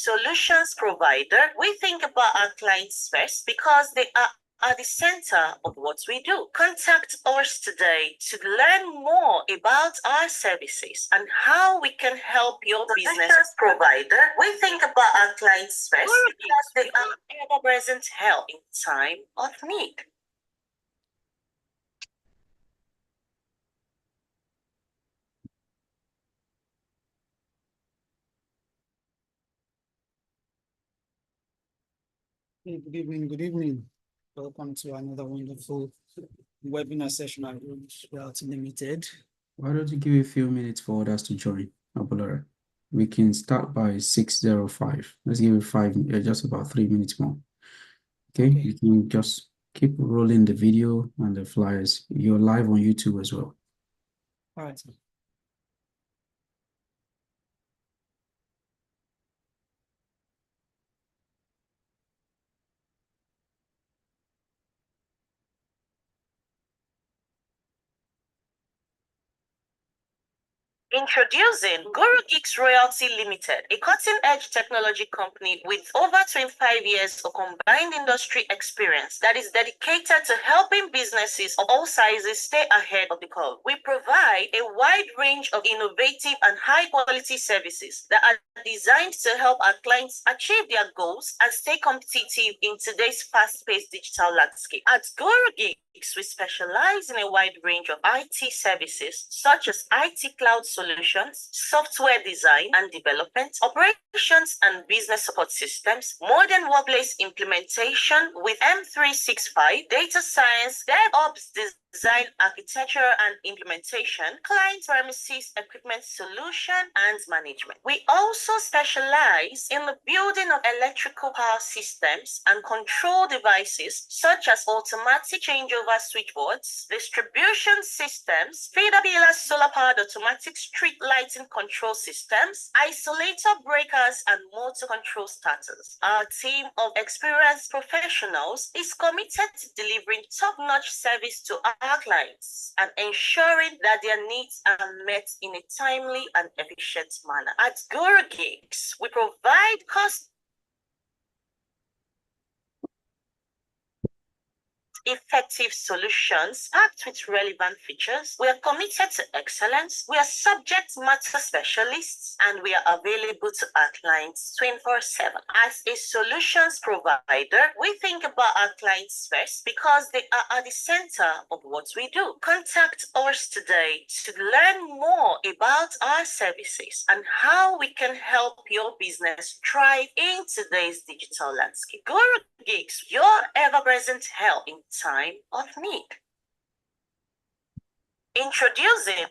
solutions provider, we think about our clients first because they are at the center of what we do. Contact us today to learn more about our services and how we can help your business provider. We think about our clients first because they are ever-present help in time of need. Good evening. Good evening. Welcome to another wonderful webinar session at Realty Limited. Why don't you give a few minutes for others to join, Abulara? We can start by 6:05. Let's give it just about 3 minutes more. Okay, you can just keep rolling the video and the flyers. You're live on YouTube as well. All right. Introducing Guru Geeks Royalty Limited, a cutting-edge technology company with over 25 years of combined industry experience that is dedicated to helping businesses of all sizes stay ahead of the curve. We provide a wide range of innovative and high-quality services that are designed to help our clients achieve their goals and stay competitive in today's fast-paced digital landscape. At Guru Geeks, we specialize in a wide range of IT services such as IT cloud solutions, software design and development, operations and business support systems, modern workplace implementation with M365, data science, DevOps design, architecture and implementation, client premises equipment solution and management. We also specialize in the building of electrical power systems and control devices such as automatic changeover switchboards, distribution systems, feeder solar powered automatic street lighting control systems, isolator breakers and motor control starters. Our team of experienced professionals is committed to delivering top-notch service to our clients and ensuring that their needs are met in a timely and efficient manner. At Guru Geeks, we provide effective solutions packed with relevant features. We are committed to excellence. We are subject matter specialists and we are available to our clients 24/7. As a solutions provider, we think about our clients first because they are at the center of what we do. Contact us today to learn more about our services and how we can help your business thrive in today's digital landscape. Guru Geeks, your ever-present help in time of need. Introducing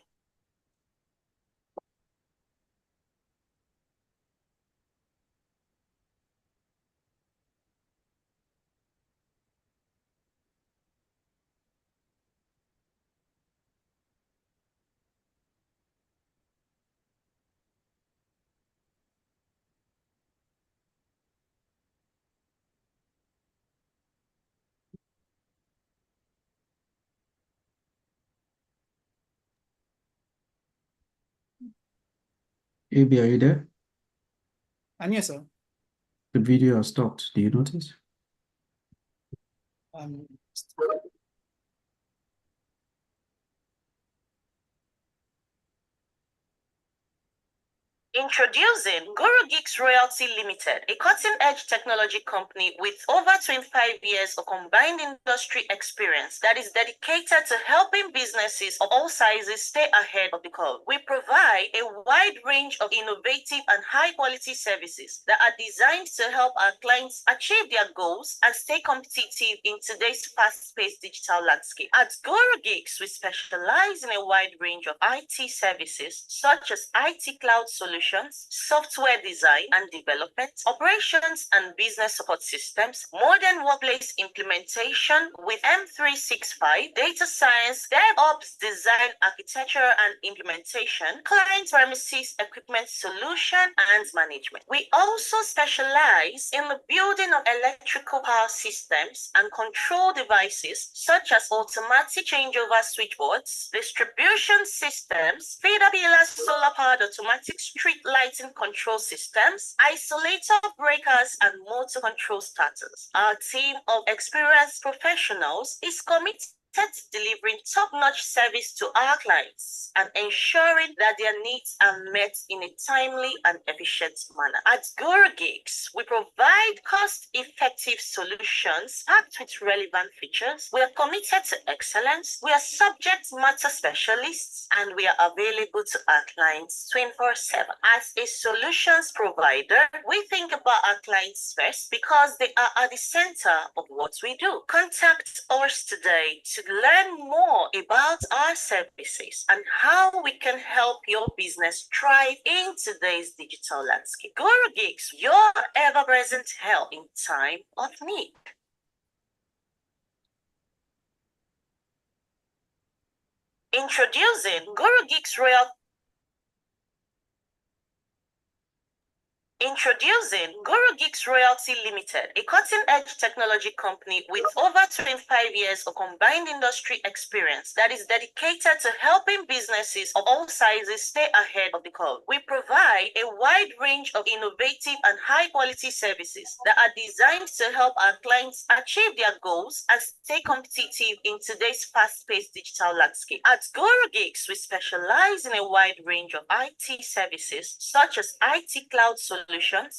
AB, are you there? And yes, sir. The video has stopped. Do you notice? Introducing Guru Geeks Royalty Limited, a cutting-edge technology company with over 25 years of combined industry experience that is dedicated to helping businesses of all sizes stay ahead of the curve. We provide a wide range of innovative and high-quality services that are designed to help our clients achieve their goals and stay competitive in today's fast-paced digital landscape. At Guru Geeks, we specialize in a wide range of IT services such as IT cloud solutions, software design and development, operations and business support systems, modern workplace implementation with M365, data science, DevOps design, architecture and implementation, client premises equipment solution and management. We also specialize in the building of electrical power systems and control devices such as automatic changeover switchboards, distribution systems, feeder solar powered automatic street street lighting control systems, isolator breakers, and motor control starters. Our team of experienced professionals is committed to delivering top-notch service to our clients and ensuring that their needs are met in a timely and efficient manner. At Guru Gigs, we provide cost-effective solutions packed with relevant features. We are committed to excellence. We are subject matter specialists, and we are available to our clients 24/7. As a solutions provider, we think about our clients first because they are at the center of what we do. Contact us today to learn more about our services and how we can help your business thrive in today's digital landscape. Guru Gigs, your ever-present help in time of need. Introducing Guru Gigs Royal Introducing Guru Gigs Royalty Limited, a cutting-edge technology company with over 25 years of combined industry experience that is dedicated to helping businesses of all sizes stay ahead of the curve. We provide a wide range of innovative and high-quality services that are designed to help our clients achieve their goals and stay competitive in today's fast-paced digital landscape. At Guru Gigs, we specialize in a wide range of IT services such as IT cloud solutions,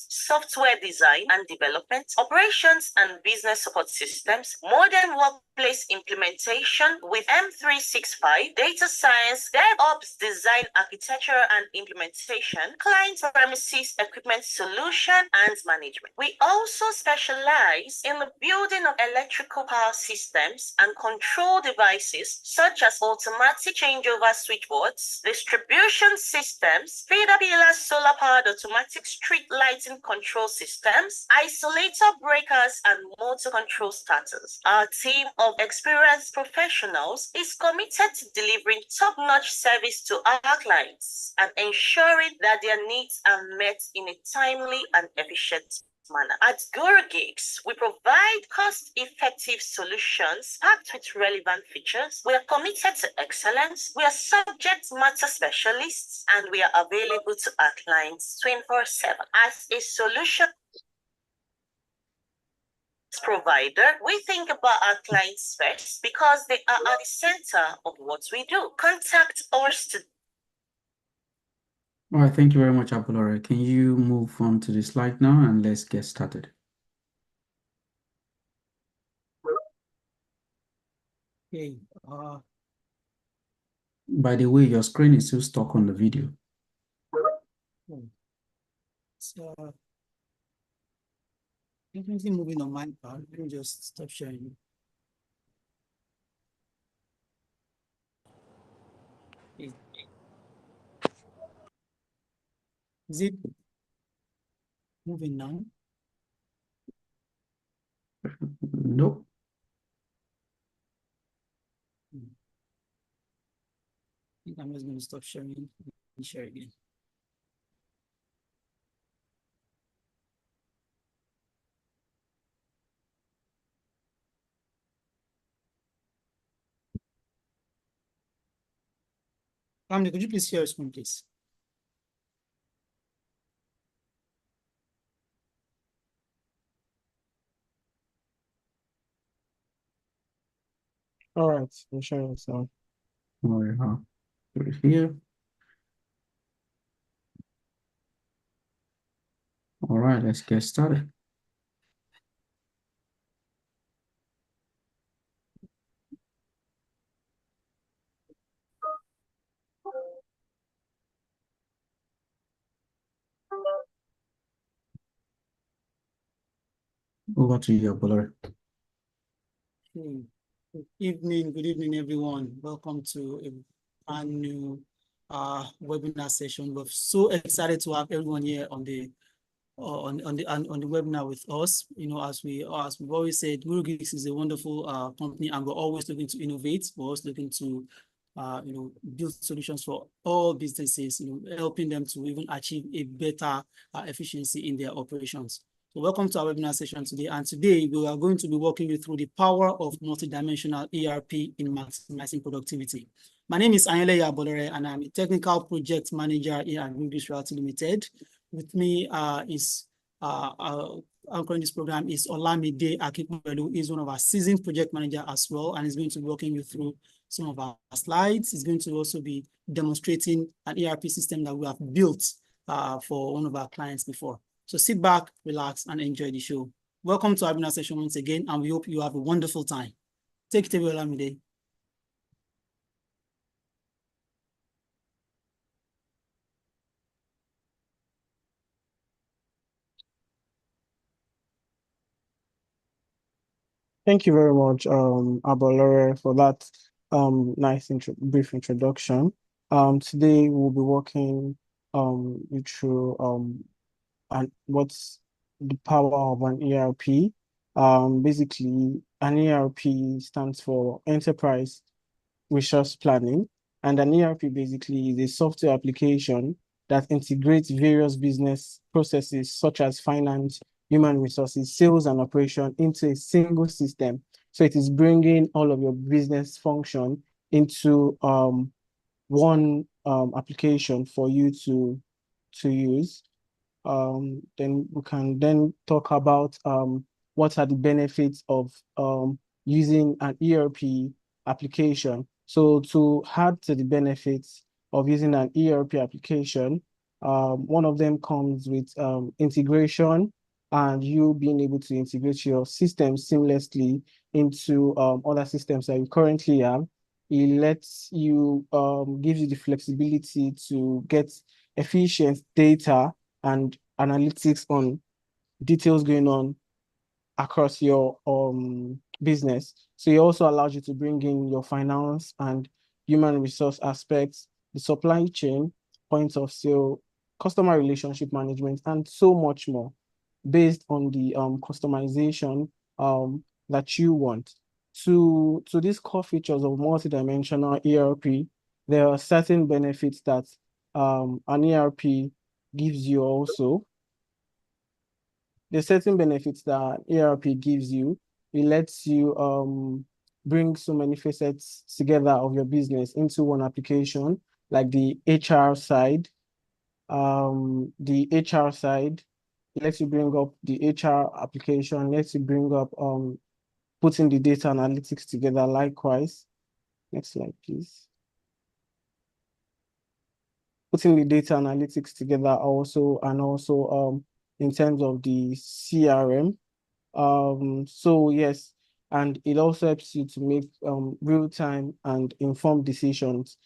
software design and development, operations and business support systems, modern workplace implementation with M365, data science, DevOps design, architecture and implementation, client premises equipment solution and management. We also specialize in the building of electrical power systems and control devices such as automatic changeover switchboards, distribution systems, feeder pillars, solar powered automatic street lighting control systems, isolator breakers, and motor control starters. Our team of experienced professionals is committed to delivering top-notch service to our clients and ensuring that their needs are met in a timely and efficient manner. At Guru Gigs, we provide cost-effective solutions packed with relevant features. We are committed to excellence. We are subject matter specialists, and we are available to our clients 24/7. As a solution provider, we think about our clients first because they are at the center of what we do. Contact us today. All right, thank you very much, Apolore. Can you move on to the slide now and let's get started? Okay. By the way, your screen is still stuck on the video. So definitely moving on my part. Let me just stop sharing. Is it moving now? Nope. I think I'm just going to stop sharing and share again. Family, could you please share your screen, please? All right, I'm sharing it now. All right, put it here. All right, let's get started. Over to you, Apolore. Good evening, everyone. Welcome to a brand new webinar session. We're so excited to have everyone here on the webinar with us. You know, as we've always said, Guru Gigs is a wonderful company, and we're always looking to innovate. We're always looking to build solutions for all businesses, helping them to even achieve a better efficiency in their operations. So welcome to our webinar session today. And today we are going to be walking you through the power of multidimensional ERP in maximizing productivity. My name is Anyele Yabolore, and I'm a technical project manager here at Green Realty Limited. With me anchoring this program is Olamide Akipelu, who is one of our seasoned project manager as well, and is going to be walking you through some of our slides. He's going to also be demonstrating an ERP system that we have built for one of our clients before. So sit back, relax, and enjoy the show. Welcome to our webinar session once again, and we hope you have a wonderful time. Take it away, Olamide. Thank you very much, Abolore, for that nice brief introduction. Today we'll be walking you through and what's the power of an ERP. Basically, an ERP stands for Enterprise Resource Planning, and an ERP basically is a software application that integrates various business processes such as finance, human resources, sales, and operation into a single system. So it is bringing all of your business function into one application for you to use. Then we can then talk about what are the benefits of using an ERP application. So to add to the benefits of using an ERP application, one of them comes with integration, and you being able to integrate your system seamlessly into other systems that you currently have. It lets you, gives you the flexibility to get efficient data and analytics on details going on across your business. So it also allows you to bring in your finance and human resource aspects, the supply chain, points of sale, customer relationship management, and so much more based on the customization that you want. To these core features of multidimensional ERP, there are certain benefits that an ERP gives you also. There's certain benefits that ERP gives you. It lets you bring so many facets together of your business into one application, like the HR side. The HR side, it lets you bring up the HR application, lets you bring up putting the data analytics together likewise. Next slide, please. Putting the data analytics together also, and also in terms of the CRM. So yes, and it also helps you to make real-time and informed decisions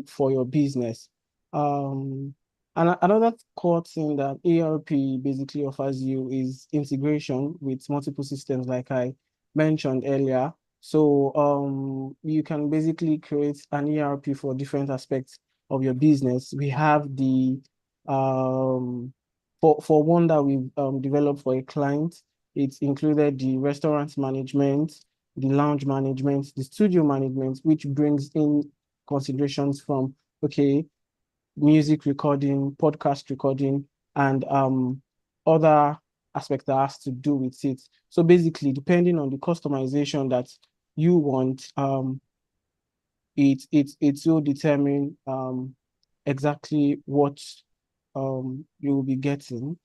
for your business. And another core thing that ERP basically offers you is integration with multiple systems, like I mentioned earlier. So you can basically create an ERP for different aspects of your business. We have the for one that we've developed for a client, it's included the restaurant management, the lounge management, the studio management, which brings in considerations from, okay, music recording, podcast recording, and other aspects that has to do with it. So basically, depending on the customization that you want, it will determine exactly what you will be getting.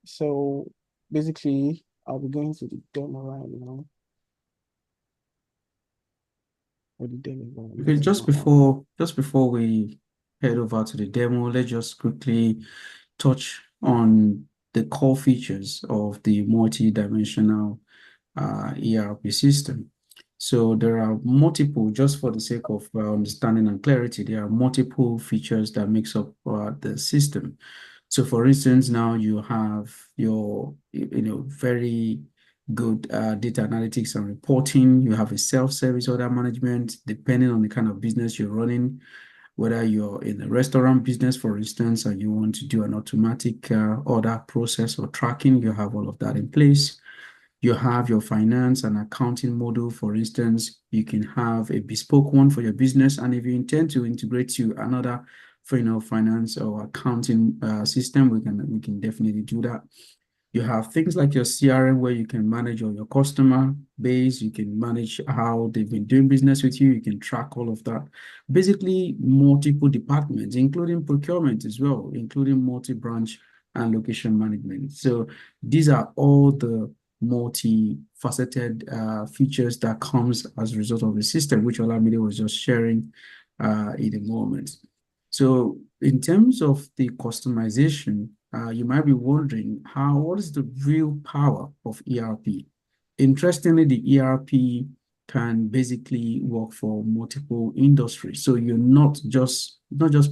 So basically, I'll be going to the demo right now. Okay, just before we head over to the demo, let's just quickly touch on the core features of the multi-dimensional ERP system. So there are multiple, just for the sake of understanding and clarity, there are multiple features that makes up the system. So for instance, now you have your, very good data analytics and reporting. You have a self-service order management, depending on the kind of business you're running, whether you're in a restaurant business, for instance, and you want to do an automatic order process or tracking, you have all of that in place. You have your finance and accounting model. For instance, you can have a bespoke one for your business. And if you intend to integrate to another finance or accounting system, we can definitely do that. You have things like your CRM where you can manage all your customer base. You can manage how they've been doing business with you. You can track all of that. Basically, multiple departments, including procurement as well, including multi-branch and location management. So these are all the multi-faceted features that comes as a result of the system, which Olamide was just sharing in a moment. So in terms of the customization, you might be wondering what is the real power of ERP? Interestingly, the ERP can basically work for multiple industries. So you're not just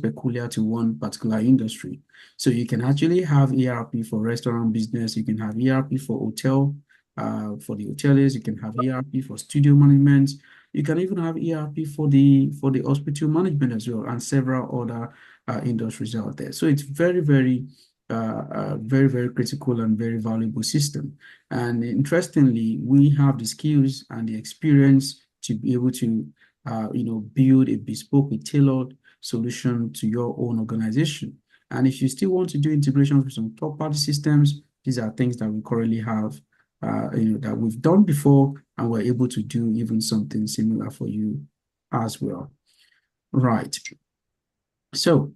peculiar to one particular industry. So you can actually have ERP for restaurant business. You can have ERP for hotel, for the hoteliers. You can have ERP for studio management. You can even have ERP for the hospital management as well, and several other industries out there. So it's very, very critical and very valuable system. And interestingly, we have the skills and the experience to be able to, build a bespoke, a tailored solution to your own organization. And if you still want to do integrations with some third-party systems, these are things that we currently have, that we've done before, and we're able to do even something similar for you as well. Right. So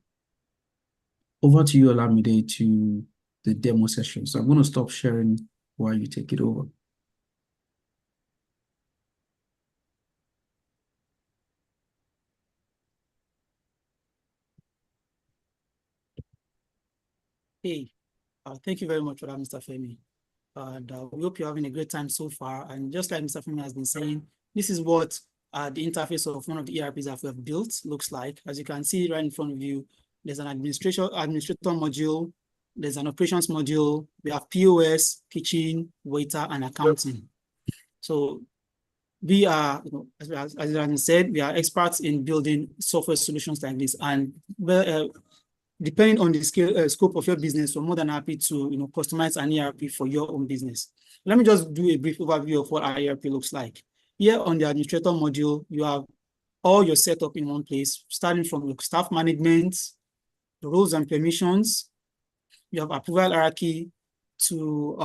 over to you, Olamide, to the demo session. So I'm going to stop sharing while you take it over. Hey, thank you very much for that, Mr. Femi. And we hope you're having a great time so far. And just like Mr. Femi has been saying, this is what the interface of one of the ERPs that we have built looks like. As you can see right in front of you, there's an administrator module, there's an operations module, we have POS, kitchen, waiter, and accounting. So we are, as it has been said, we are experts in building software solutions like this. And depending on the scope of your business, we're more than happy to customize an ERP for your own business. Let me just do a brief overview of what our ERP looks like. Here on the administrator module, you have all your setup in one place, starting from your staff management, the roles and permissions. You have approval hierarchy to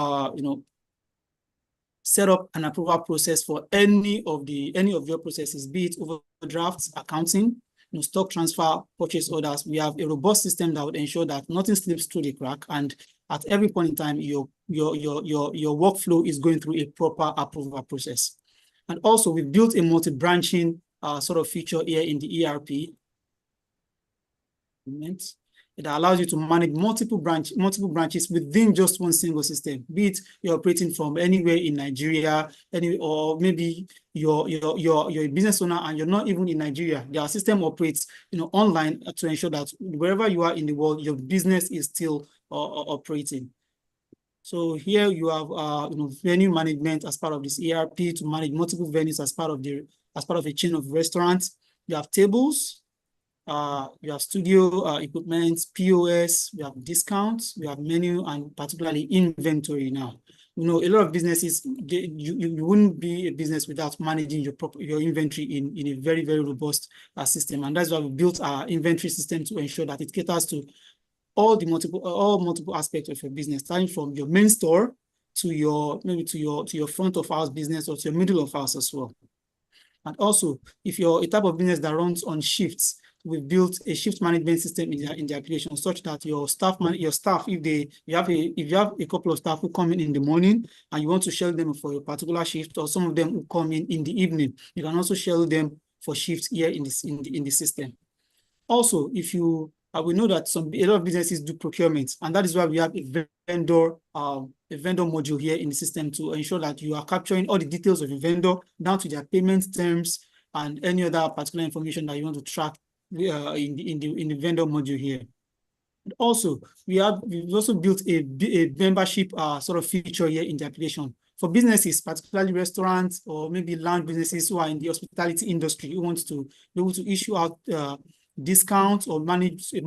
set up an approval process for any of your processes, be it overdrafts, accounting, stock transfer, purchase orders. We have a robust system that would ensure that nothing slips through the crack, and at every point in time, your workflow is going through a proper approval process. And also, we've built a multi-branching sort of feature here in the ERP. It allows you to manage multiple branches within just one single system, be it you're operating from anywhere in Nigeria, or maybe you're a business owner and you're not even in Nigeria. Their system operates online to ensure that wherever you are in the world, your business is still operating. So here you have venue management as part of this ERP to manage multiple venues as part of a chain of restaurants. You have tables. You have studio equipment, POS, we have discounts, we have menu, and particularly inventory now. A lot of businesses, you wouldn't be a business without managing your inventory in a very, very robust system. And that's why we built our inventory system to ensure that it caters to all multiple aspects of your business, starting from your main store to your front of house business, or to your middle of house as well. And also, if you're a type of business that runs on shifts, we've built a shift management system in the application, such that your staff, if you have a couple of staff who come in the morning and you want to schedule them for a particular shift, or some of them who come in the evening, you can also schedule them for shifts here in the system. Also, we know that a lot of businesses do procurement, and that is why we have a vendor module here in the system to ensure that you are capturing all the details of a vendor down to their payment terms and any other particular information that you want to track in the vendor module here. And also, we've also built a membership sort of feature here in the application for businesses, particularly restaurants or maybe lounge businesses who are in the hospitality industry, who wants to be able to issue out discounts or manage a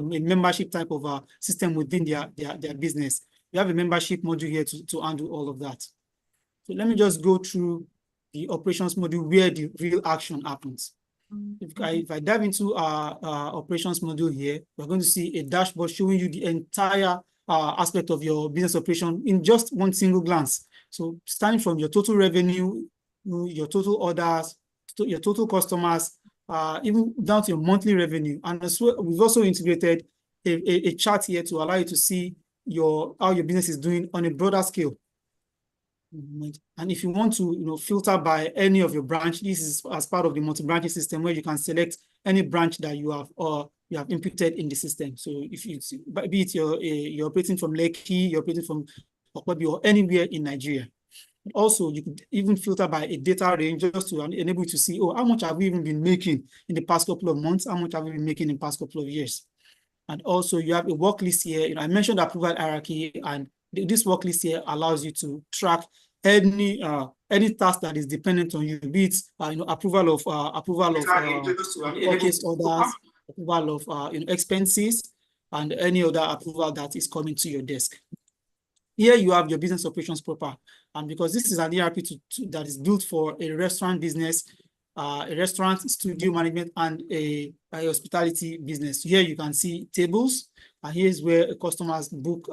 membership type of system within their business. We have a membership module here to handle all of that. So let me just go through the operations module where the real action happens. If I dive into our operations module here, we're going to see a dashboard showing you the entire aspect of your business operation in just one single glance. So starting from your total revenue, your total orders, your total customers, even down to your monthly revenue. And as well, we've also integrated a chart here to allow you to see how your business is doing on a broader scale. And if you want to filter by any of your branch, this is as part of the multi-branching system where you can select any branch that you have imputed in the system. So if you be it you're operating from Lekki, you're operating from Okwabi or anywhere in Nigeria. Also, you could even filter by a data range just to enable you to see, how much have we even been making in the past couple of months? How much have we been making in the past couple of years? And also you have a work list here. I mentioned approval hierarchy, and this work list here allows you to track any task that is dependent on you, be it approval of purchase orders, approval of expenses, and any other approval that is coming to your desk. Here you have your business operations proper, and because this is an ERP that is built for a restaurant business, a restaurant, studio management, and a hospitality business. Here you can see tables, and here's where customers book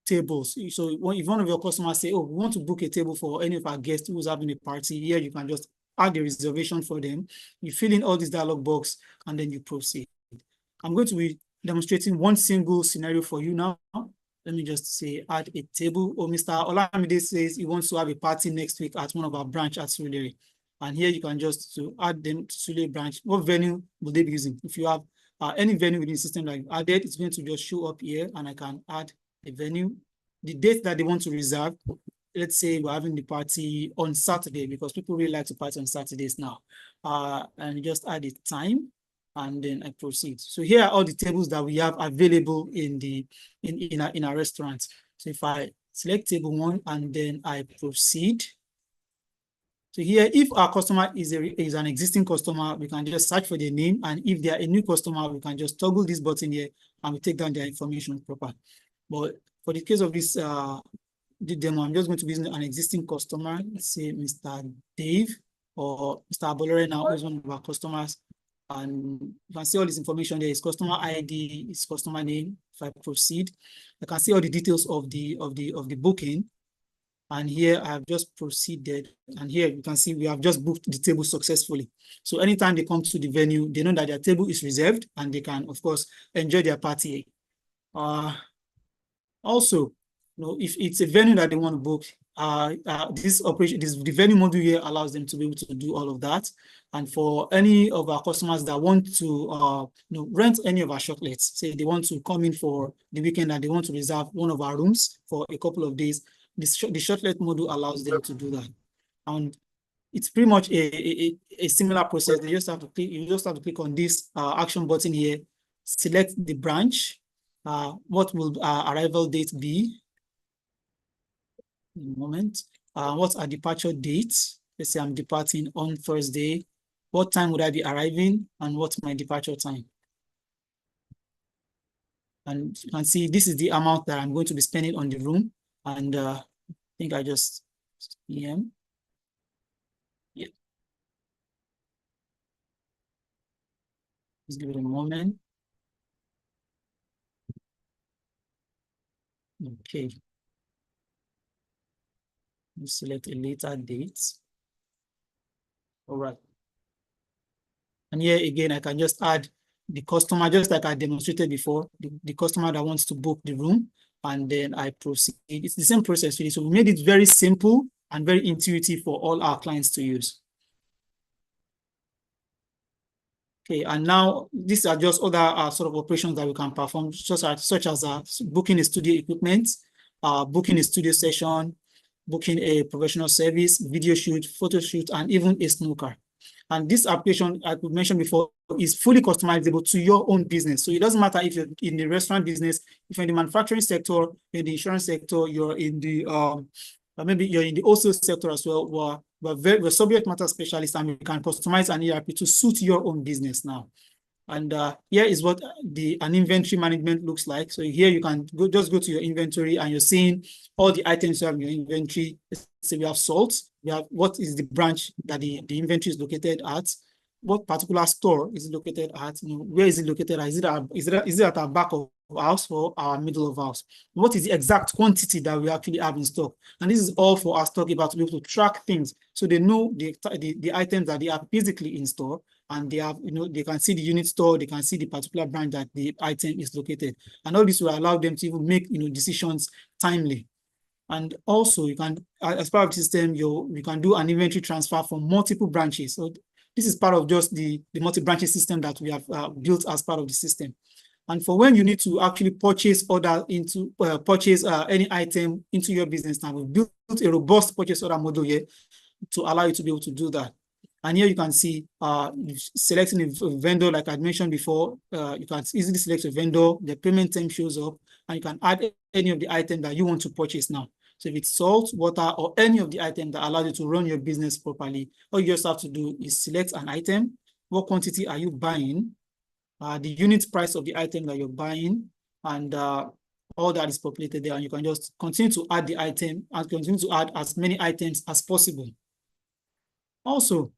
tables. So if one of your customers say, we want to book a table for any of our guests who's having a party, here you can just add the reservation for them. You fill in all this dialog box, and then you proceed. I'm going to be demonstrating one single scenario for you now. Let me just say add a table. Mr. Olamide says he wants to have a party next week at one of our branch at Surulere. And here you can just add them to Surulere branch. What venue will they be using? If you have any venue within the system that you added, it's going to just show up here, and I can add a venue. The date that they want to reserve, let's say we're having the party on Saturday, because people really like to party on Saturdays now. And just add a time, and then I proceed. So here are all the tables that we have available in our restaurant. So if I select table 1 and then I proceed. So here, if our customer is an existing customer, we can just search for their name, and if they are a new customer, we can just toggle this button here and we take down their information proper. But for the case of this the demo, I'm just going to be using an existing customer. Let's say Mr. Dave or Mr. Abolore now is one of our customers. And you can see all this information there. His customer ID, his customer name. If I proceed, I can see all the details of the booking. And here I have just proceeded. And here you can see we have just booked the table successfully. So anytime they come to the venue, they know that their table is reserved, and they can, of course, enjoy their party. Also, if it's a venue that they want to book, the venue module here allows them to be able to do all of that. And for any of our customers that want to rent any of our shortlets, say they want to come in for the weekend and they want to reserve one of our rooms for a couple of days, the shortlet module allows them to do that. And it's pretty much a similar process. You just have to click on this action button here, select the branch. What will our arrival date be? In a moment. What's our departure date? Let's say I'm departing on Thursday. What time would I be arriving, and what's my departure time? And you can see this is the amount that I'm going to be spending on the room. And I think I just Yeah. Just give it a moment. Okay. You select a later date. All right. And here again, I can just add the customer, just like I demonstrated before, the customer that wants to book the room, and then I proceed. It's the same process really. So we made it very simple and very intuitive for all our clients to use. Okay, and now these are just other sort of operations that we can perform, such as booking a studio equipment, booking a studio session, booking a professional service, video shoot, photo shoot, and even a snooker. And this application, I could mention before, is fully customizable to your own business. So it doesn't matter if you're in the restaurant business, if you're in the manufacturing sector, in the insurance sector, you're in the maybe you're in the wholesale sector as well. We're subject matter specialists, and we can customize an ERP to suit your own business now. And here is what an inventory management looks like. So here you can just go to your inventory, and you're seeing all the items you have in your inventory. Let's say we have salt. We have what is the branch that the inventory is located at. what particular store is it located at, where is it located at? Is it at our back of house or our middle of house? What is the exact quantity that we actually have in stock? And this is all for our stockkeeper to be able to track things, so they know the items that they are physically in store, and they have, they can see the unit store, they can see the particular brand that the item is located, and all this will allow them to even make decisions timely. And also, you can, as part of the system, you can do an inventory transfer from multiple branches. So this is part of just the multi-branches system that we have built as part of the system. And for when you need to actually purchase any item into your business now, we've built a robust purchase order model here to allow you to be able to do that. And here you can see selecting a vendor, like I mentioned before. You can easily select a vendor, the payment term shows up, and you can add any of the items that you want to purchase now. So if it's salt, water, or any of the items that allows you to run your business properly, all you just have to do is select an item. What quantity are you buying? The unit price of the item that you're buying, and all that is populated there. And you can just continue to add the item and continue to add as many items as possible. Also,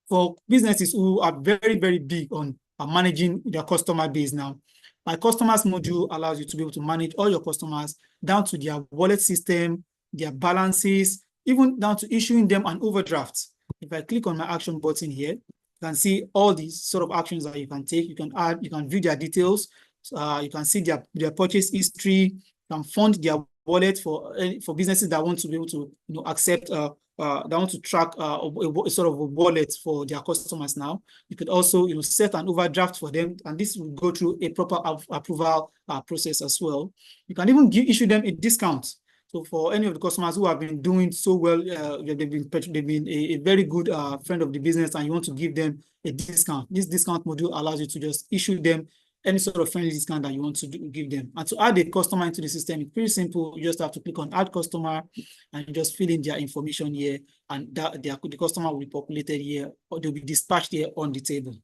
for businesses who are very, very big on managing their customer base now, my customers module allows you to be able to manage all your customers down to their wallet system, their balances, even down to issuing them an overdraft. If I click on my action button here, you can see all these sort of actions that you can take. You can add, you can view their details. You can see their purchase history. You can fund their wallet for businesses that want to be able to accept that want to track a sort of a wallet for their customers now. You could also set an overdraft for them, and this will go through a proper approval process as well. You can even issue them a discount. So for any of the customers who have been doing so well, they've been a very good friend of the business, and you want to give them a discount. This discount module allows you to just issue them any sort of friendly discount that you want to give them. And to add a customer into the system, it's pretty simple. You just have to click on add customer and just fill in their information here, and the customer will be populated here, or they'll be dispatched here on the table.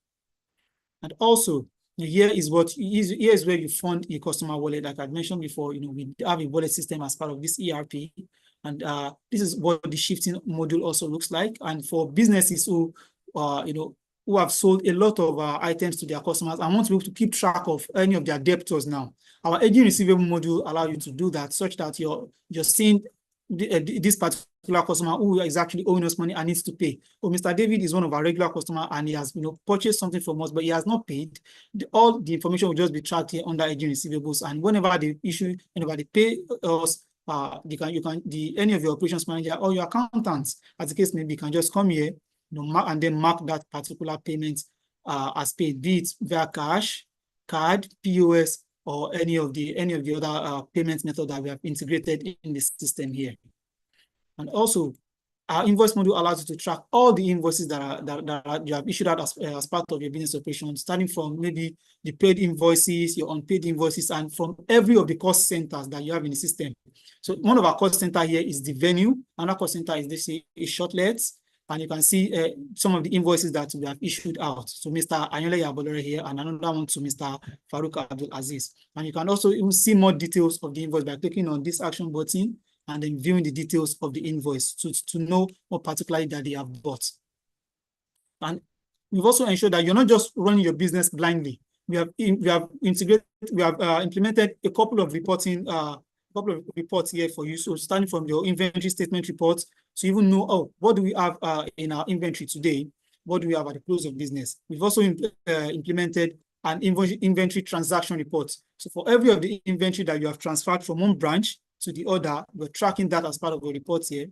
And also, here is where you fund your customer wallet. Like I mentioned before, we have a wallet system as part of this ERP. And this is what the shifting module also looks like. And for businesses who who have sold a lot of items to their customers and want to be able to keep track of any of their debtors now, our aging receivable module allows you to do that, such that you're seeing this particular customer who is actually owing us money and needs to pay. Oh, Mr. David is one of our regular customers, and he has purchased something from us, but he has not paid. All the information will just be tracked here under aging receivables, and whenever they pay us, any of your operations manager or your accountants, as the case may be, can just come here, and then mark that particular payment as paid, be it via cash, card, POS, or any of the other payment method that we have integrated in the system here. And also, our invoice module allows you to track all the invoices that you have issued out as part of your business operation, starting from maybe the paid invoices, your unpaid invoices, and from every of the cost centers that you have in the system. So one of our cost center here is the venue. Another cost center is this shortlets. And you can see some of the invoices that we have issued out. So Mr. Anyole Yabolore here, and another one to Mr. Farouk Abdul Aziz. And you can also even see more details of the invoice by clicking on this action button and then viewing the details of the invoice to know what particularly that they have bought. And we've also ensured that you're not just running your business blindly. We have implemented a couple of reports here for you. So starting from your inventory statement reports, so you even know, what do we have in our inventory today? What do we have at the close of business? We've also implemented an inventory transaction report. So for every of the inventory that you have transferred from one branch to the other, we're tracking that as part of the report here.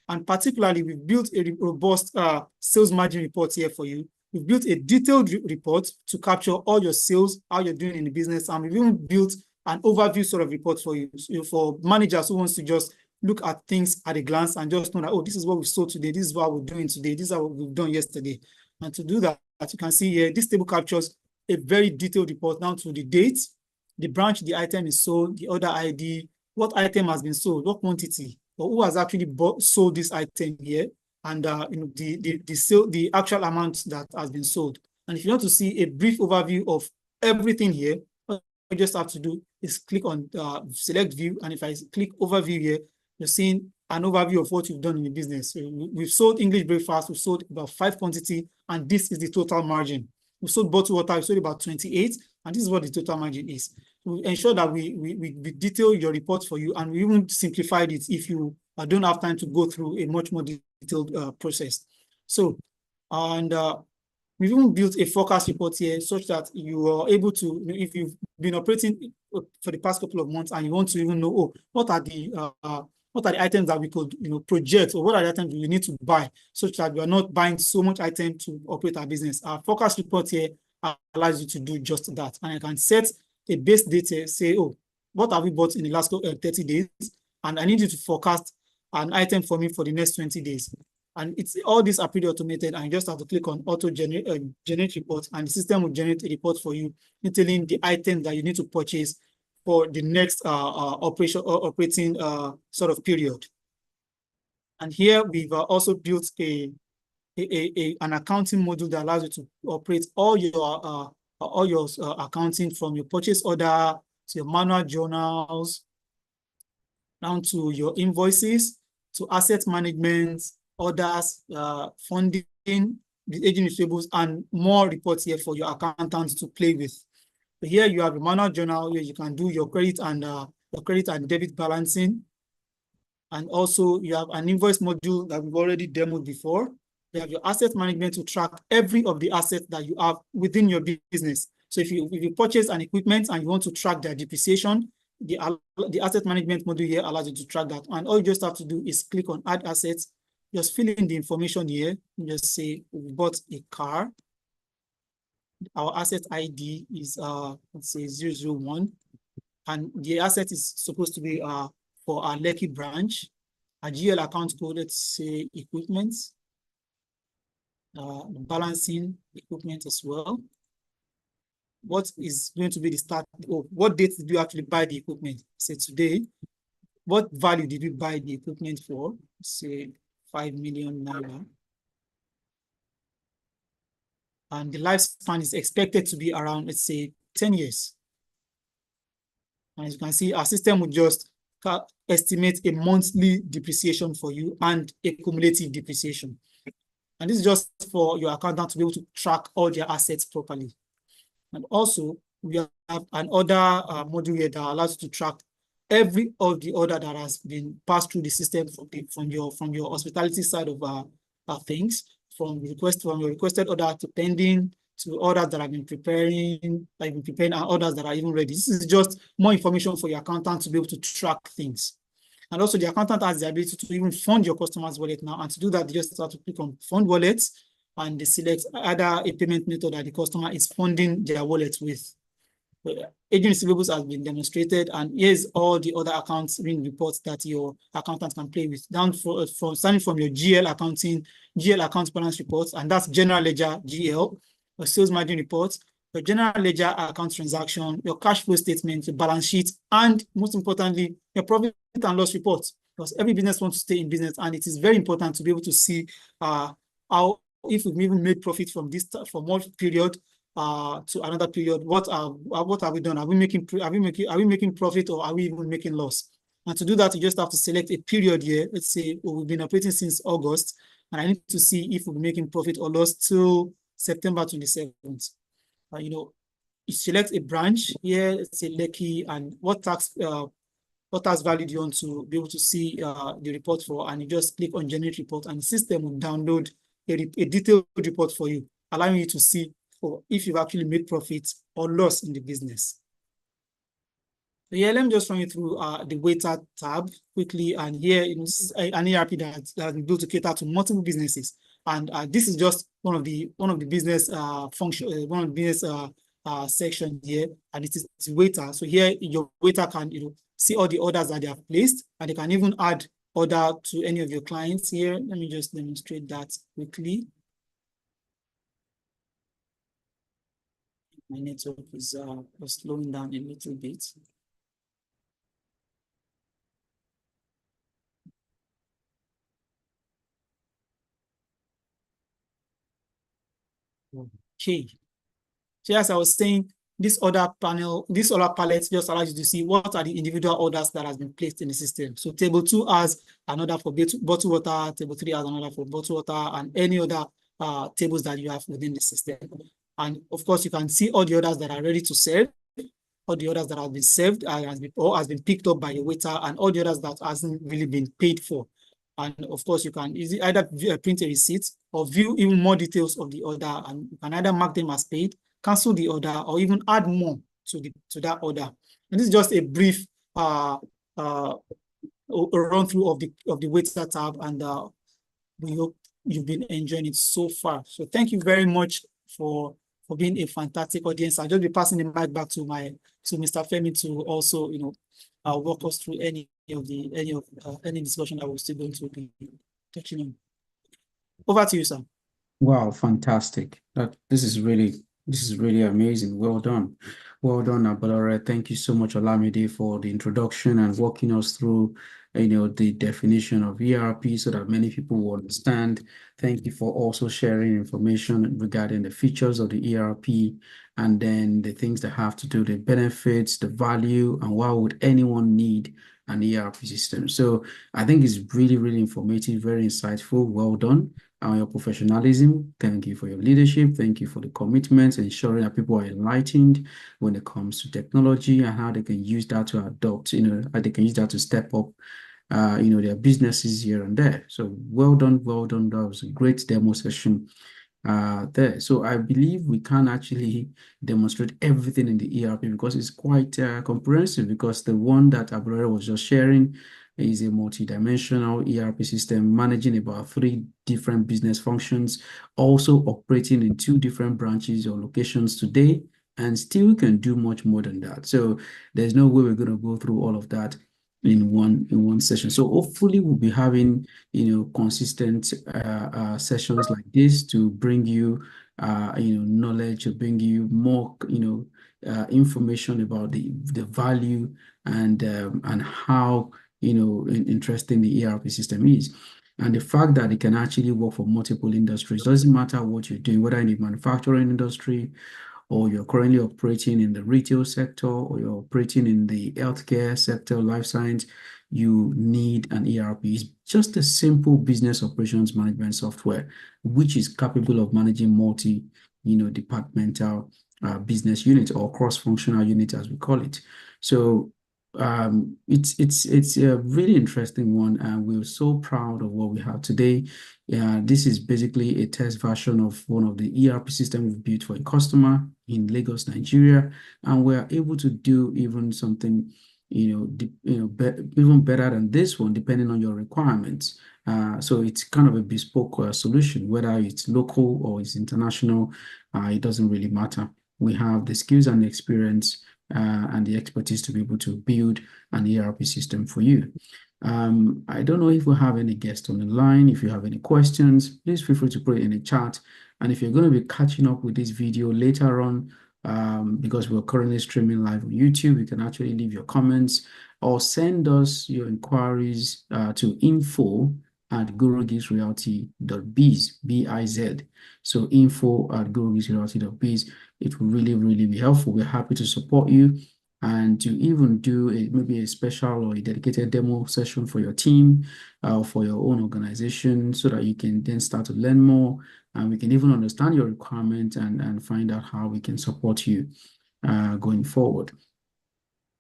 And particularly, we've built a robust sales margin report here for you. We've built a detailed report to capture all your sales, how you're doing in the business, and we've even built an overview sort of report for you, for managers who wants to just look at things at a glance and just know that, oh, this is what we sold today, this is what we're doing today, this is what we've done yesterday. And to do that, as you can see here, this table captures a very detailed report down to the date, the branch the item is sold, the order ID, what item has been sold, what quantity, or who has actually sold this item here, and the actual amount that has been sold. And if you want to see a brief overview of everything here, what you just have to do is click on select view, and if I click overview here, you're seeing an overview of what you've done in the business. So we've sold English breakfast, we've sold about 5 quantity, and this is the total margin. We sold bottled water, we sold about 28, and this is what the total margin is. We ensure that we detail your report for you, and we even simplified it if you don't have time to go through a much more detailed process. So, and we've even built a forecast report here such that you are able to, if you've been operating for the past couple of months and you want to even know, oh, what are the items that we could, project, or what are the items we need to buy, such that we are not buying so much item to operate our business. Our forecast report here allows you to do just that. And I can set a base date, say, oh, what have we bought in the last 30 days? And I need you to forecast an item for me for the next 20 days. And it's all these are pretty automated, and you just have to click on auto generate report, and the system will generate a report for you detailing the item that you need to purchase for the next operating sort of period. And here we've also built an accounting module that allows you to operate all your accounting, from your purchase order to your manual journals, down to your invoices, to asset management, orders, funding, the aging receivables, and more reports here for your accountants to play with. So here you have a manual journal where you can do your credit and debit balancing. And also you have an invoice module that we've already demoed before. You have your asset management to track every of the assets that you have within your business. So if you purchase an equipment and you want to track their depreciation, the asset management module here allows you to track that. And all you just have to do is click on add assets, just fill in the information here. Just say we bought a car. Our asset ID is let's say 001, and the asset is supposed to be for our Lekki branch. A GL account code, let's say equipment, balancing equipment as well. What is going to be the start? What date did you actually buy the equipment? Say today. What value did you buy the equipment for? Say 5 million naira. And the lifespan is expected to be around, let's say, 10 years. And as you can see, our system will just estimate a monthly depreciation for you and a cumulative depreciation. And this is just for your accountant to be able to track all their assets properly. And also, we have an order module here that allows you to track every of the order that has been passed through the system from your hospitality side of things, from your requested order to pending, to orders that have been preparing, and orders that are even ready. This is just more information for your accountant to be able to track things. And also the accountant has the ability to even fund your customer's wallet now. And to do that, you just have to click on fund wallets, and they select either a payment method that the customer is funding their wallet with. Aging receivables has been demonstrated, and here's all the other accounts reports that your accountant can play with, down from starting from your GL account balance reports, and that's general ledger GL, your sales margin reports, your general ledger account transaction, your cash flow statement, your balance sheet, and most importantly, your profit and loss reports. Because every business wants to stay in business, and it is very important to be able to see how, if we've even made profit from one period to another period, what have we done? Are we making profit, or are we even making loss? And to do that, you just have to select a period here. Let's say we've been operating since August, and I need to see if we're making profit or loss till September 27th. You select a branch here, let's say Lekki, and what tax value do you want to be able to see the report for, and you just click on generate report, and the system will download a detailed report for you, allowing you to see if you've actually made profits or loss in the business. So yeah, let me just run you through the waiter tab quickly. And here, this is an ERP that has been built to cater to multiple businesses. And this is just one of the business section here, and it is waiter. So here, your waiter can see all the orders that they have placed, and they can even add order to any of your clients here. Let me just demonstrate that quickly. My network is slowing down a little bit. Okay. So as I was saying, this order panel, this order palette just allows you to see what are the individual orders that has been placed in the system. So table 2 has another for bottled water, table 3 has another for bottled water, and any other tables that you have within the system. And of course, you can see all the orders that are ready to serve, all the orders that have been served or has been picked up by the waiter, and all the orders that hasn't really been paid for. And of course, you can either print a receipt or view even more details of the order, and you can either mark them as paid, cancel the order, or even add more to that order. And this is just a brief run through of the waiter tab, and we hope you've been enjoying it so far. So thank you very much for being a fantastic audience. I'll just be passing the mic back to Mr. Femi to also, walk us through any discussion that we're still going to be touching on. Over to you, sir. Wow, fantastic. This is really amazing. Well done. Well done, Abolore. Thank you so much, Olamide, for the introduction and walking us through the definition of ERP so that many people will understand. Thank you for also sharing information regarding the features of the ERP and then the things that have to do, the benefits, the value, and why would anyone need an ERP system. So I think it's really, really informative, very insightful. Well done. Your professionalism. Thank you for your leadership. Thank you for the commitment, ensuring that people are enlightened when it comes to technology and how they can use that to adopt, how they can use that to step up, their businesses here and there. So well done, well done. That was a great demo session there. So I believe we can actually demonstrate everything in the ERP because it's quite comprehensive, because the one that Abrera was just sharing is a multi-dimensional ERP system managing about 3 different business functions, also operating in 2 different branches or locations today, and still can do much more than that. So there's no way we're going to go through all of that in one session. So hopefully we'll be having consistent sessions like this to bring you knowledge, to bring you more information about the value and how interesting the ERP system is. And the fact that it can actually work for multiple industries. Doesn't matter what you're doing, whether in the manufacturing industry, or you're currently operating in the retail sector, or you're operating in the healthcare sector, life science, you need an ERP. It's just a simple business operations management software, which is capable of managing departmental business units or cross-functional units, as we call it. So it's a really interesting one, and we're so proud of what we have today. This is basically a test version of one of the ERP systems we've built for a customer in Lagos, Nigeria, and we're able to do even something even better than this one, depending on your requirements. So it's kind of a bespoke solution, whether it's local or it's international, it doesn't really matter. We have the skills and the experience and the expertise to be able to build an ERP system for you. I don't know if we have any guests on the line. If you have any questions, please feel free to put it in the chat. And if you're going to be catching up with this video later on, because we're currently streaming live on YouTube, you can actually leave your comments or send us your inquiries to info@gurugeeksrealty.biz, B-I-Z. So info@gurugeeksrealty.biz. It will really, really be helpful. We're happy to support you and to even do maybe a special or a dedicated demo session for your team or for your own organization, so that you can then start to learn more, and we can even understand your requirement and find out how we can support you going forward.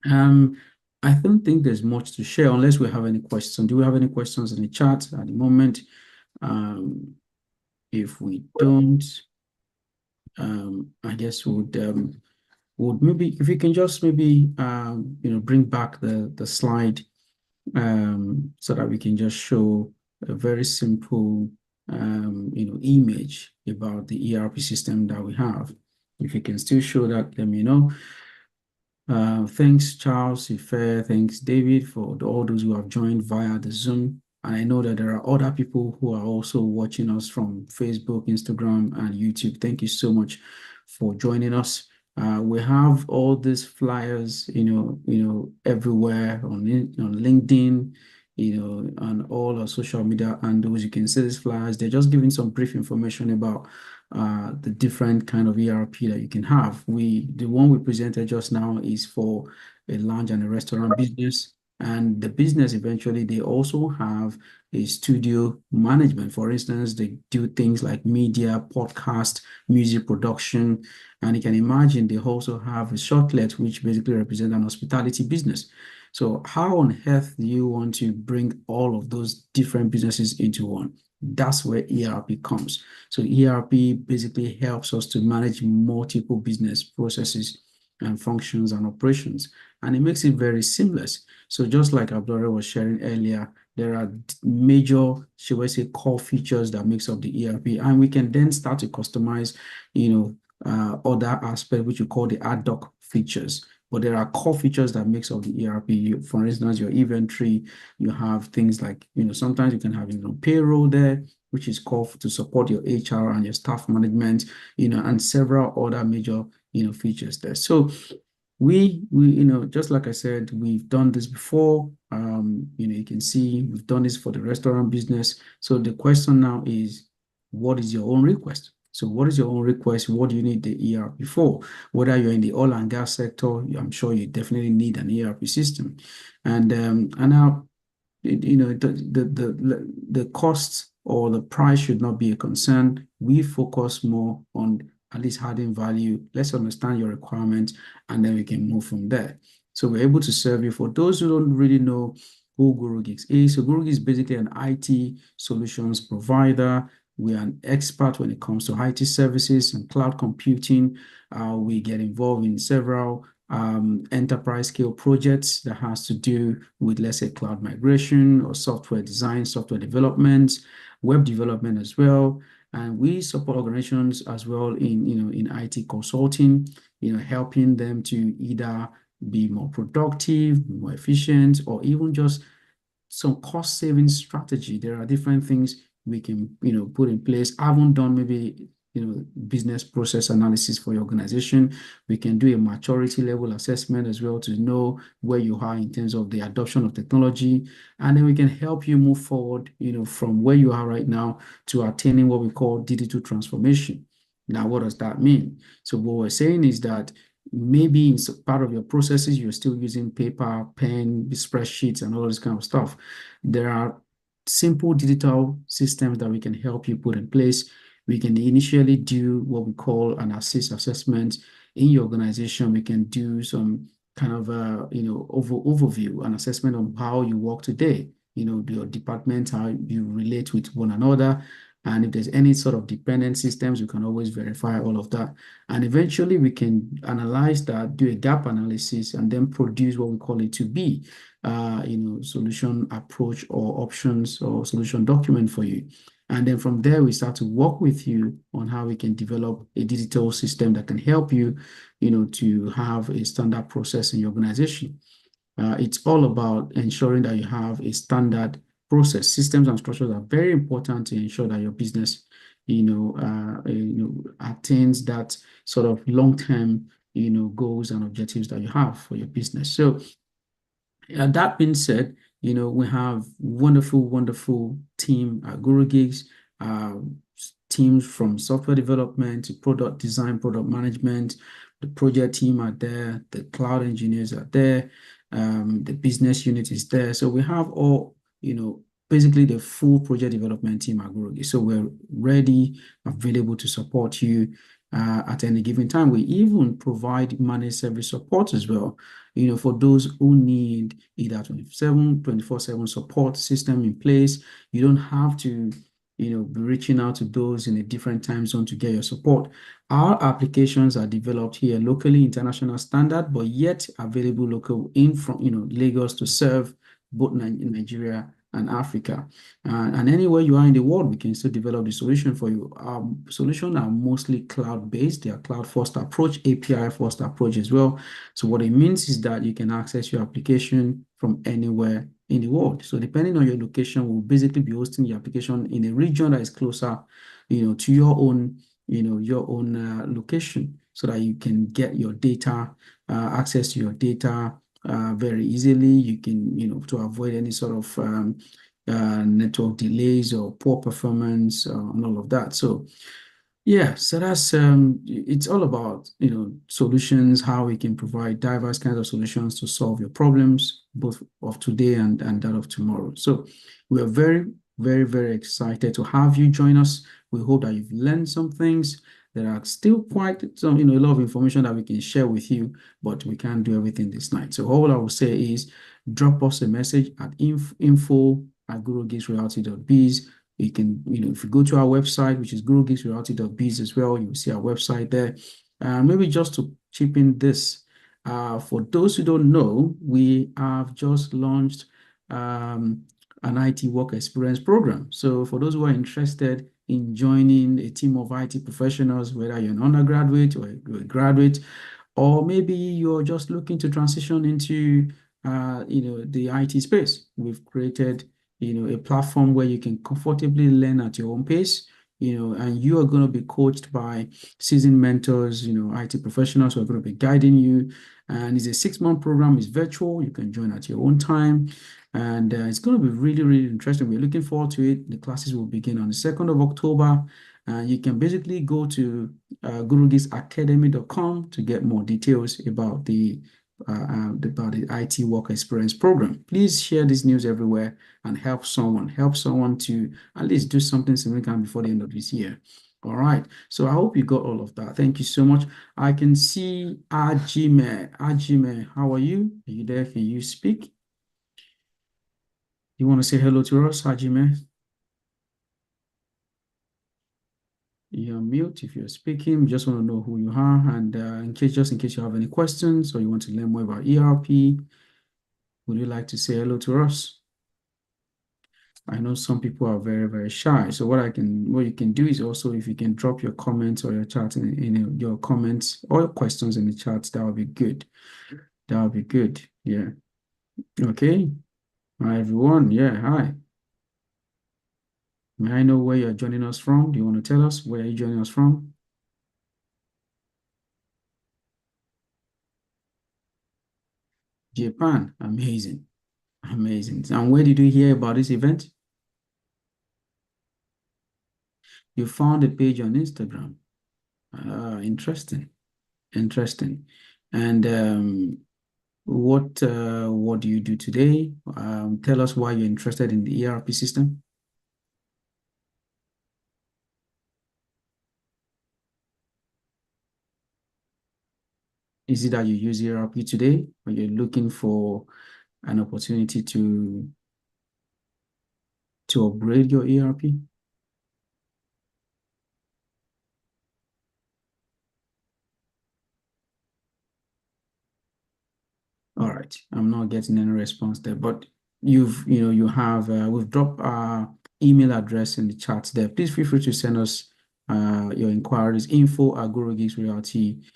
I don't think there's much to share unless we have any questions. Do we have any questions in the chat at the moment? If we don't, I guess would maybe, if you can just maybe bring back the slide so that we can just show a very simple image about the ERP system that we have. If you can still show that, let me know. Thanks, Charles, Ife, thanks, David, for all those who have joined via the Zoom. And I know that there are other people who are also watching us from Facebook, Instagram, and YouTube. Thank you so much for joining us. We have all these flyers, everywhere on LinkedIn, on all our social media handles. You can see these flyers. They're just giving some brief information about the different kind of ERP that you can have. The one we presented just now is for a lounge and a restaurant business. And the business eventually, they also have a studio management. For instance, they do things like media, podcast, music production. And you can imagine they also have a shortlet, which basically represents an hospitality business. So how on earth do you want to bring all of those different businesses into one? That's where ERP comes. So ERP basically helps us to manage multiple business processes and functions and operations, and it makes it very seamless. So just like Abdullah was sharing earlier, there are major, shall we say, core features that makes up the ERP, and we can then start to customize, other aspects which we call the ad hoc features. But there are core features that makes up the ERP. For instance, your inventory, you have things like, sometimes you can have, payroll there, which is called to support your HR and your staff management, and several other major, features there. So we, just like I said, we've done this before. You can see we've done this for the restaurant business. So the question now is, what is your own request? So what is your own request? What do you need the ERP for? Whether you're in the oil and gas sector, I'm sure you definitely need an ERP system. And now, the cost or the price should not be a concern. We focus more on at least adding value. Let's understand your requirements, and then we can move from there. So we're able to serve you. For those who don't really know who GuruGeeks is, so GuruGeeks is basically an IT solutions provider. We are an expert when it comes to IT services and cloud computing. We get involved in several enterprise scale projects that has to do with, let's say, cloud migration or software design, software development, web development as well. And we support organizations as well in IT consulting, helping them to either be more productive, more efficient, or even just some cost saving strategy. There are different things we can, put in place. I haven't done maybe, business process analysis for your organization. We can do a maturity level assessment as well to know where you are in terms of the adoption of technology. And then we can help you move forward, from where you are right now to attaining what we call digital transformation. Now, what does that mean? So what we're saying is that maybe in part of your processes, you're still using paper, pen, spreadsheets, and all this kind of stuff. There are simple digital systems that we can help you put in place. We can initially do what we call an assessment in your organization. We can do some kind of overview, an assessment on how you work today, your department, how you relate with one another. And if there's any sort of dependent systems, we can always verify all of that. And eventually we can analyze that, do a gap analysis, and then produce what we call a to-be, solution approach or options or solution document for you. And then from there, we start to work with you on how we can develop a digital system that can help you, to have a standard process in your organization. It's all about ensuring that you have a standard process. Systems and structures are very important to ensure that your business, attains that sort of long-term, goals and objectives that you have for your business. So that being said, we have wonderful team at GuruGeeks, teams from software development to product design, product management. The project team are there, the cloud engineers are there, the business unit is there. So we have all, basically the full project development team at GuruGeeks. So we're ready, available to support you at any given time. We even provide managed service support as well, for those who need either 24/7 support system in place. You don't have to, be reaching out to those in a different time zone to get your support. Our applications are developed here locally, international standard, but yet available local from, Lagos to serve both Nigeria and Africa. And anywhere you are in the world, we can still develop the solution for you. Our solutions are mostly cloud-based. They are cloud-first approach, API-first approach as well. So what it means is that you can access your application from anywhere in the world. So depending on your location, we'll basically be hosting your application in a region that is closer, to your own, location, so that you can get your data, access to your data very easily. You can, to avoid any sort of network delays or poor performance and all of that. So Yeah, so that's it's all about, solutions, how we can provide diverse kinds of solutions to solve your problems, both of today and that of tomorrow. So we are very, very, very excited to have you join us. We hope that you've learned some things. There are still quite some, a lot of information that we can share with you, but we can't do everything this night. So all I will say is drop us a message at info@gurugeeksreality.biz. You can, if you go to our website, which is gurugeeksreality.biz as well, you will see our website there. Maybe just to chip in this, for those who don't know, we have just launched an IT work experience program. So for those who are interested in joining a team of IT professionals, whether you're an undergraduate or a graduate, or maybe you're just looking to transition into, the IT space, we've created a platform where you can comfortably learn at your own pace, and you are going to be coached by seasoned mentors, IT professionals who are going to be guiding you. And it's a 6-month program. It's virtual. You can join at your own time. And it's going to be really, really interesting. We're looking forward to it. The classes will begin on the 2nd of October. You can basically go to gurugeeksacademy.com to get more details about the IT work experience program. Please share this news everywhere and help someone to at least do something significant before the end of this year. All right. So I hope you got all of that. Thank you so much. I can see Ajime. Ajime, how are you? Are you there? Can you speak? You want to say hello to us, Ajime? You're on mute if you're speaking. We just want to know who you are. And just in case you have any questions or you want to learn more about ERP, would you like to say hello to us? I know some people are very, very shy. So what you can do is also, if you can drop your comments or your chat in your comments or your questions in the chat, that would be good. That would be good. Yeah. Okay. Hi, everyone. Yeah. Hi. May I know where you're joining us from? Do you want to tell us where you're joining us from? Japan. Amazing. Amazing. And where did you hear about this event? You found a page on Instagram. Interesting. Interesting. And what do you do today? Tell us why you're interested in the ERP system. Is it that you use ERP today, or you're looking for an opportunity to upgrade your ERP? All right, I'm not getting any response there, but you have, we've dropped our email address in the chat there. Please feel free to send us your inquiries, info@gurugeeksreality.biz.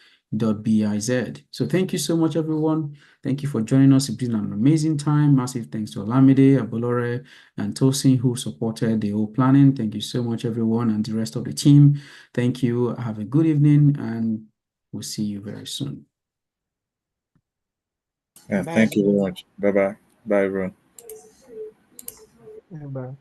So thank you so much, everyone. Thank you for joining us. It's been an amazing time. Massive thanks to Olamide, Abolore, and Tosin, who supported the whole planning. Thank you so much, everyone, and the rest of the team. Thank you. Have a good evening, and we'll see you very soon. Yeah, Bye. thank you very much. Bye-bye. Bye, everyone. Yeah, bye.